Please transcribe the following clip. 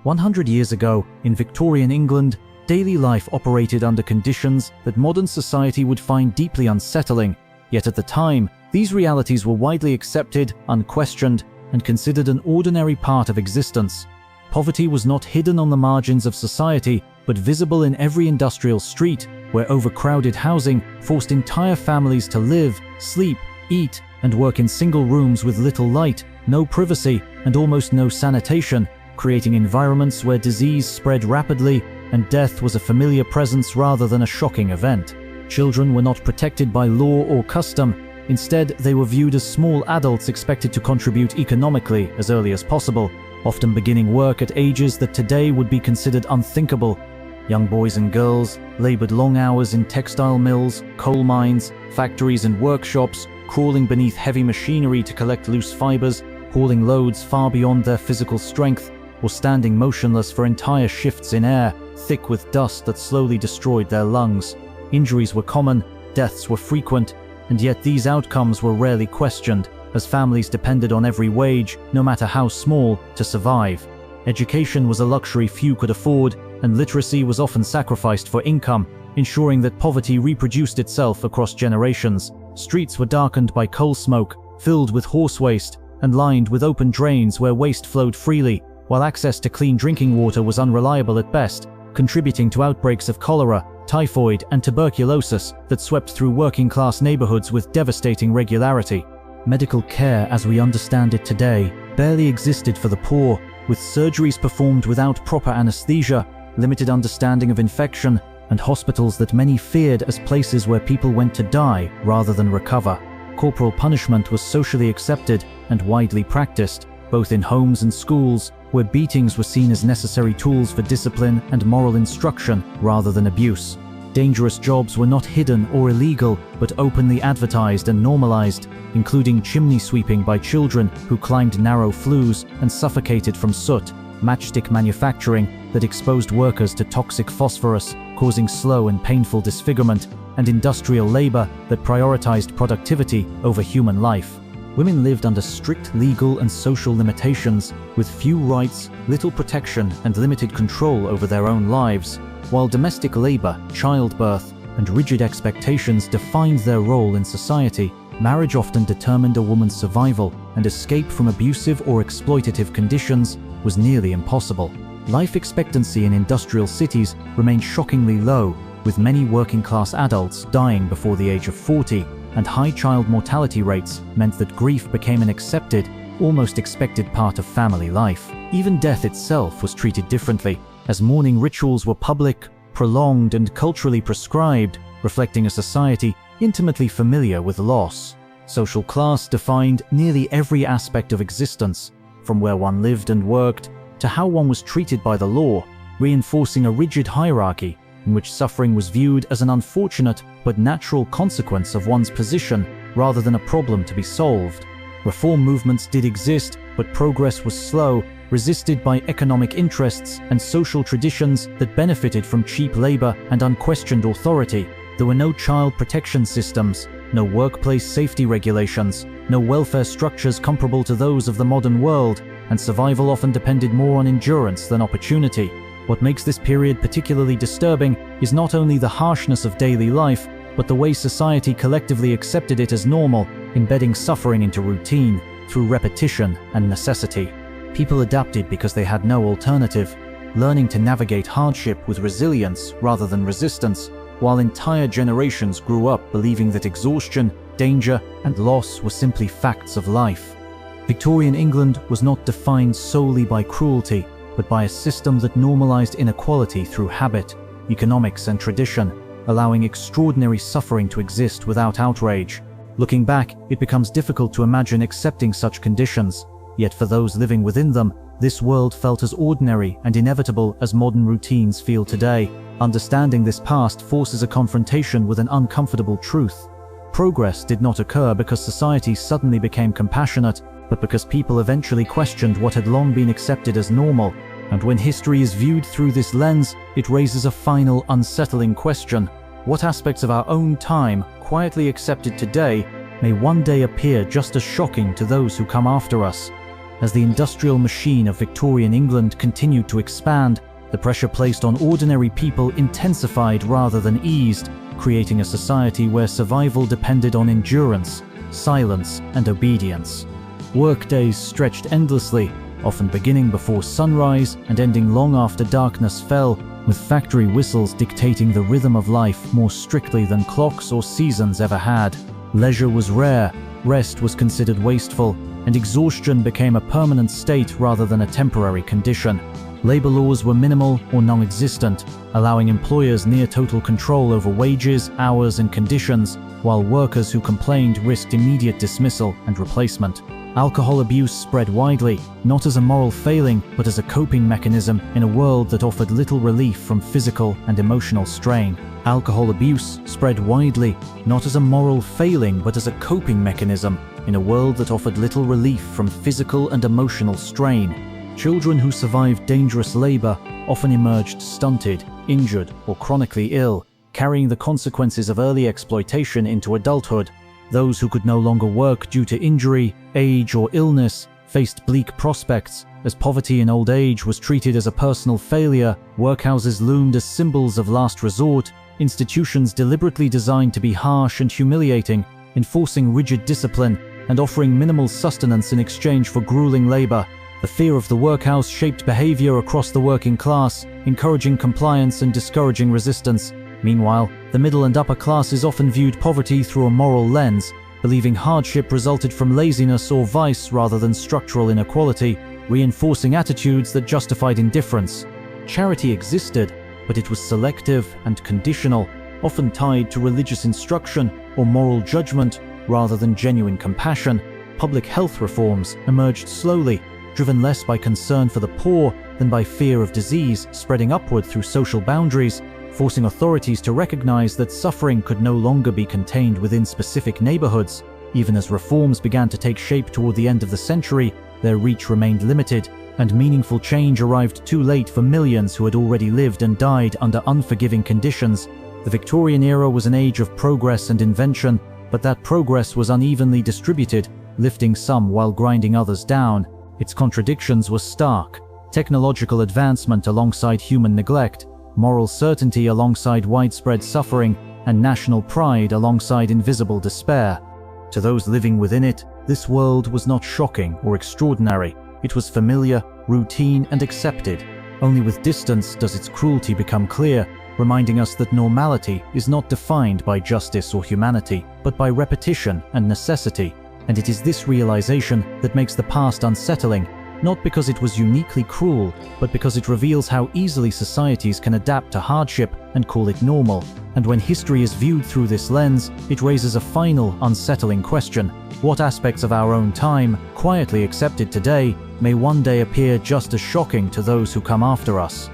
100 years ago, in Victorian England, daily life operated under conditions that modern society would find deeply unsettling, yet at the time, these realities were widely accepted, unquestioned, and considered an ordinary part of existence. Poverty was not hidden on the margins of society, but visible in every industrial street, where overcrowded housing forced entire families to live, sleep, eat, and work in single rooms with little light, no privacy, and almost no sanitation, creating environments where disease spread rapidly and death was a familiar presence rather than a shocking event. Children were not protected by law or custom. Instead, they were viewed as small adults expected to contribute economically as early as possible, often beginning work at ages that today would be considered unthinkable. Young boys and girls labored long hours in textile mills, coal mines, factories and workshops, crawling beneath heavy machinery to collect loose fibers, hauling loads far beyond their physical strength, or standing motionless for entire shifts in air, thick with dust that slowly destroyed their lungs. Injuries were common, deaths were frequent, and yet these outcomes were rarely questioned, as families depended on every wage, no matter how small, to survive. Education was a luxury few could afford, and literacy was often sacrificed for income, ensuring that poverty reproduced itself across generations. Streets were darkened by coal smoke, filled with horse waste, and lined with open drains where waste flowed freely, while access to clean drinking water was unreliable at best, contributing to outbreaks of cholera, typhoid, and tuberculosis that swept through working-class neighborhoods with devastating regularity. Medical care as we understand it today barely existed for the poor, with surgeries performed without proper anesthesia, limited understanding of infection, and hospitals that many feared as places where people went to die rather than recover. Corporal punishment was socially accepted and widely practiced, both in homes and schools, where beatings were seen as necessary tools for discipline and moral instruction rather than abuse. Dangerous jobs were not hidden or illegal, but openly advertised and normalized, including chimney sweeping by children who climbed narrow flues and suffocated from soot, matchstick manufacturing that exposed workers to toxic phosphorus, causing slow and painful disfigurement, and industrial labor that prioritized productivity over human life. Women lived under strict legal and social limitations, with few rights, little protection, and limited control over their own lives, while domestic labor, childbirth, and rigid expectations defined their role in society. Marriage often determined a woman's survival, and escape from abusive or exploitative conditions was nearly impossible. Life expectancy in industrial cities remained shockingly low, with many working-class adults dying before the age of 40, and high child mortality rates meant that grief became an accepted, almost expected part of family life. Even death itself was treated differently, as mourning rituals were public, prolonged, and culturally prescribed, reflecting a society intimately familiar with loss. Social class defined nearly every aspect of existence, from where one lived and worked to how one was treated by the law, reinforcing a rigid hierarchy in which suffering was viewed as an unfortunate but natural consequence of one's position rather than a problem to be solved. Reform movements did exist, but progress was slow, resisted by economic interests and social traditions that benefited from cheap labor and unquestioned authority. There were no child protection systems, no workplace safety regulations, no welfare structures comparable to those of the modern world, and survival often depended more on endurance than opportunity. What makes this period particularly disturbing is not only the harshness of daily life, but the way society collectively accepted it as normal, embedding suffering into routine through repetition and necessity. People adapted because they had no alternative, learning to navigate hardship with resilience rather than resistance, while entire generations grew up believing that exhaustion, danger, and loss were simply facts of life. Victorian England was not defined solely by cruelty, but by a system that normalized inequality through habit, economics, and tradition, allowing extraordinary suffering to exist without outrage. Looking back, it becomes difficult to imagine accepting such conditions, yet for those living within them, this world felt as ordinary and inevitable as modern routines feel today. Understanding this past forces a confrontation with an uncomfortable truth. Progress did not occur because society suddenly became compassionate, but because people eventually questioned what had long been accepted as normal. And when history is viewed through this lens, it raises a final, unsettling question. What aspects of our own time, quietly accepted today, may one day appear just as shocking to those who come after us? As the industrial machine of Victorian England continued to expand, the pressure placed on ordinary people intensified rather than eased, creating a society where survival depended on endurance, silence, and obedience. Workdays stretched endlessly, often beginning before sunrise and ending long after darkness fell, with factory whistles dictating the rhythm of life more strictly than clocks or seasons ever had. Leisure was rare, rest was considered wasteful, and exhaustion became a permanent state rather than a temporary condition. Labor laws were minimal or non-existent, allowing employers near total control over wages, hours, and conditions, while workers who complained risked immediate dismissal and replacement. Alcohol abuse spread widely, not as a moral failing, but as a coping mechanism in a world that offered little relief from physical and emotional strain. Alcohol abuse spread widely, not as a moral failing, but as a coping mechanism in a world that offered little relief from physical and emotional strain. Children who survived dangerous labor often emerged stunted, injured, or chronically ill, carrying the consequences of early exploitation into adulthood. Those who could no longer work due to injury, age, or illness faced bleak prospects. As poverty in old age was treated as a personal failure, workhouses loomed as symbols of last resort, institutions deliberately designed to be harsh and humiliating, enforcing rigid discipline and offering minimal sustenance in exchange for grueling labor. The fear of the workhouse shaped behavior across the working class, encouraging compliance and discouraging resistance. Meanwhile, the middle and upper classes often viewed poverty through a moral lens, believing hardship resulted from laziness or vice rather than structural inequality, reinforcing attitudes that justified indifference. Charity existed, but it was selective and conditional, often tied to religious instruction or moral judgment rather than genuine compassion. Public health reforms emerged slowly, driven less by concern for the poor than by fear of disease spreading upward through social boundaries, forcing authorities to recognize that suffering could no longer be contained within specific neighborhoods. Even as reforms began to take shape toward the end of the century, their reach remained limited, and meaningful change arrived too late for millions who had already lived and died under unforgiving conditions. The Victorian era was an age of progress and invention, but that progress was unevenly distributed, lifting some while grinding others down. Its contradictions were stark: technological advancement alongside human neglect, moral certainty alongside widespread suffering, and national pride alongside invisible despair. To those living within it, this world was not shocking or extraordinary. It was familiar, routine, and accepted. Only with distance does its cruelty become clear, reminding us that normality is not defined by justice or humanity, but by repetition and necessity. And it is this realization that makes the past unsettling, not because it was uniquely cruel, but because it reveals how easily societies can adapt to hardship and call it normal. And when history is viewed through this lens, it raises a final, unsettling question: what aspects of our own time, quietly accepted today, may one day appear just as shocking to those who come after us?